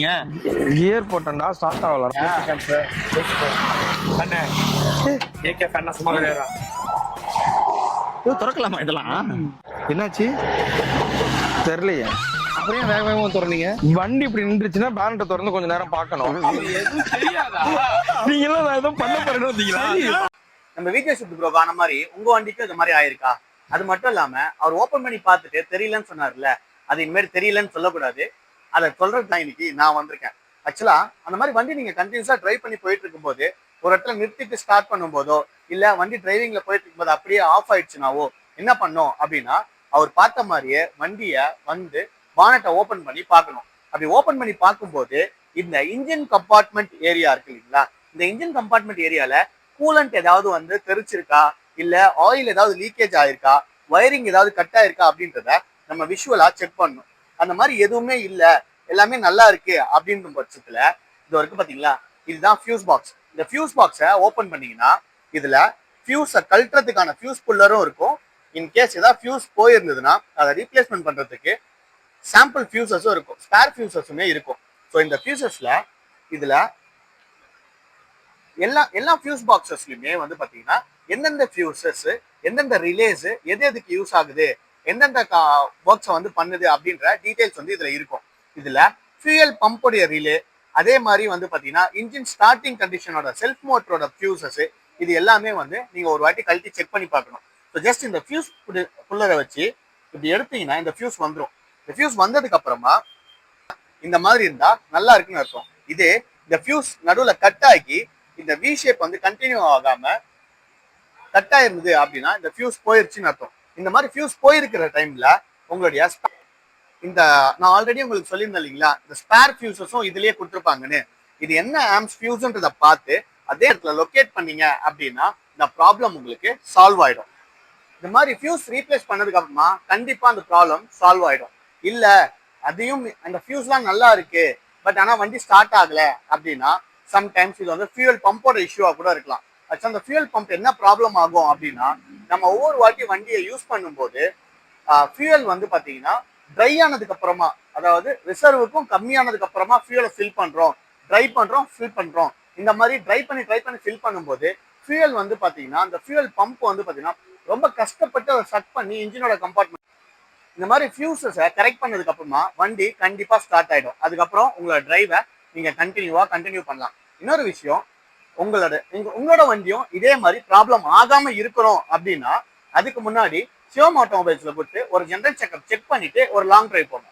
Gear போட்டேன்டா start ஆகல. அண்ணே AK fan சும்மா கிடையாதா? திறக்கலாமா இதெல்லாம்? என்னாச்சு தெரியலையே. அப்படியே வேக வேகமா திறந்தீங்க. வண்டி இப்படி நின்றுச்சுன்னா பேனட்டை திறந்து கொஞ்ச நேரம் பார்க்கணும். எதுவும் தெரியாதா? நீங்க எல்லாம் நான் எதுவும் பண்ண போறேன்னு வந்தீங்களா? நம்ம விஜய் சுத்து ப்ரோ ஆன மாதிரி உங்க வண்டிக்கும் இந்த மாதிரி ஆயிருக்கா? அது மட்டும் இல்லாம அவர் ஓபன் பண்ணி பார்த்துட்டு தெரியலன்னு சொன்னார்ல, அது இனிமேல் தெரியலன்னு சொல்லக்கூடாது. அதை சொல்றது தான் இன்னைக்கு நான் வந்திருக்கேன். ஆக்சுவலா அந்த மாதிரி வண்டி நீங்க கண்டினியூஸா டிரைவ் பண்ணி போயிட்டு இருக்கும்போது ஒரு இடத்துல நிறுத்திட்டு ஸ்டார்ட் பண்ணும்போதோ இல்ல வண்டி டிரைவிங்ல போயிட்டு இருக்கும்போது அப்படியே ஆஃப் ஆயிடுச்சுனாவோ என்ன பண்ணும் அப்படின்னா, அவர் பார்த்த மாதிரியே வண்டியை வந்து பானட்டை ஓபன் பண்ணி பார்க்கணும். அப்படி ஓபன் பண்ணி பார்க்கும்போது இந்த இன்ஜின் கம்பார்ட்மெண்ட் ஏரியா இருக்கு இல்லைங்களா, இந்த இன்ஜின் கம்பார்ட்மெண்ட் ஏரியால கூலண்ட் ஏதாவது வந்து தெரிச்சிருக்கா, இல்ல ஆயில் ஏதாவது லீக்கேஜ் ஆயிருக்கா, வயரிங் ஏதாவது கட் ஆயிருக்கா அப்படின்றத நம்ம விஷுவலா செக் பண்ணணும். அந்த மாதிரி எதுவுமே இல்ல, எல்லாமே நல்லா இருக்கு அப்படின்ற பட்சத்துல இது வரைக்கும் பாத்தீங்களா, இதுதான் ஃபியூஸ் பாக்ஸ். இந்த ஃபியூஸ் பாக்ஸை ஓபன் பண்ணீங்கன்னா இதுல ஃபியூஸை கழட்டுறதுக்கான ஃபியூஸ் புல்லரும் இருக்கும். இன்கேஸ் ஏதாவது ஃபியூஸ் போயிருந்ததுன்னா அதை ரீப்ளேஸ்மெண்ட் பண்றதுக்கு சாம்பிள் ஃபியூசஸும் இருக்கும், ஸ்பேர் ஃபியூசஸுமே இருக்கும். ஸோ இந்த ஃபியூசஸ்ல இதுல எல்லா ஃபியூஸ் பாக்ஸஸ்லயுமே வந்து பாத்தீங்கன்னா எந்தெந்த ஃபியூசஸ், எந்தெந்த ரிலேஸ், எது எதுக்கு யூஸ் ஆகுது, எந்தெந்த ஒர்க்ஸை வந்து பண்ணுது அப்படின்ற டீடைல்ஸ் வந்து இதுல இருக்கும். இதுல ஃபியூயல் பம்போடைய ரிலே, அதே மாதிரி வந்து பாத்தீங்கன்னா இன்ஜின் ஸ்டார்டிங் கண்டிஷனோட செல்ஃப் மோட்டரோட ஃபியூசஸ், இது எல்லாமே வந்து நீங்க ஒரு வாட்டி கழட்டி செக் பண்ணி பார்க்கணும். ஸோ ஜஸ்ட் இந்த ஃபியூஸ் புல்லரை வச்சு இப்படி எடுத்தீங்கன்னா இந்த ஃபியூஸ் வந்துடும். இந்த ஃபியூஸ் வந்ததுக்கு அப்புறமா இந்த மாதிரி இருந்தா நல்லா இருக்குன்னு அர்த்தம். இதே இந்த ஃபியூஸ் நடுவில் கட் ஆகி இந்த வி ஷேப் வந்து கண்டினியூ ஆகாம கட் ஆயிருந்தது அப்படின்னா இந்த ஃபியூஸ் போயிருச்சுன்னு அர்த்தம். இந்த மாதிரி ஃபியூஸ் போயிருக்கிற டைம்ல உங்களுடைய இந்த நான் ஆல்ரெடி உங்களுக்கு சொல்லியிருந்தேன் இல்லைங்களா, இந்த ஸ்பேர் ஃபியூசஸும் இதுலயே கொடுத்துருப்பாங்கன்னு. இது என்ன ஆம்ஸ் ஃபியூஸ்ன்றதை பார்த்து அதே இடத்துல லொக்கேட் பண்ணீங்க அப்படின்னா இந்த ப்ராப்ளம் உங்களுக்கு சால்வ் ஆயிடும். இந்த மாதிரி ஃபியூஸ் ரீப்ளேஸ் பண்ணதுக்கு அப்புறமா கண்டிப்பா அந்த ப்ராப்ளம் சால்வ் ஆயிடும். இல்ல அதையும் அந்த ஃபியூஸ்லாம் நல்லா இருக்கு பட் ஆனா வண்டி ஸ்டார்ட் ஆகல அப்படின்னா சம்டைம்ஸ் இது வந்து ஃபியூயல் பம்போட இஷ்யூவா கூட இருக்கலாம். ஆக்சுவலா அந்த ஃபியூயல் பம்ப் என்ன ப்ராப்ளம் ஆகும் அப்படின்னா, நம்ம ஒவ்வொரு வாட்டி வண்டியை யூஸ் பண்ணும்போது ஃபியூயல் வந்து பாத்தீங்கன்னா ட்ரை ஆனதுக்கு அப்புறமா, அதாவது ரிசர்வுக்கும் கம்மியானதுக்கு அப்புறமா ஃபியூயலை ஃபில் பண்றோம், ட்ரை பண்றோம், ஃபில் பண்றோம். இந்த மாதிரி ட்ரை பண்ணி ஃபில் பண்ணும்போது ஃபியூயல் வந்து பாத்தீங்கன்னா அந்த ஃபியூயல் பம்ப் வந்து பாத்தீங்கன்னா ரொம்ப கஷ்டப்பட்டு அதை சக் பண்ணி இன்ஜினோட கம்பார்ட்மெண்ட் இந்த மாதிரி ஃபியூசஸை கரெக்ட் பண்ணதுக்கு அப்புறமா வண்டி கண்டிப்பா ஸ்டார்ட் ஆயிடும். அதுக்கப்புறம் உங்களோட டிரைவை நீங்க கண்டினியூ பண்ணலாம். இன்னொரு விஷயம், உங்களோட வண்டியும் இதே மாதிரி ப்ராப்ளம் ஆகாம இருக்கணும் அப்படின்னா அதுக்கு முன்னாடி சிவம் ஆட்டோமொபைல்ஸ்ல போட்டு ஒரு ஜெனரல் செக்அப் செக் பண்ணிட்டு ஒரு லாங் டிரைவ் போங்க.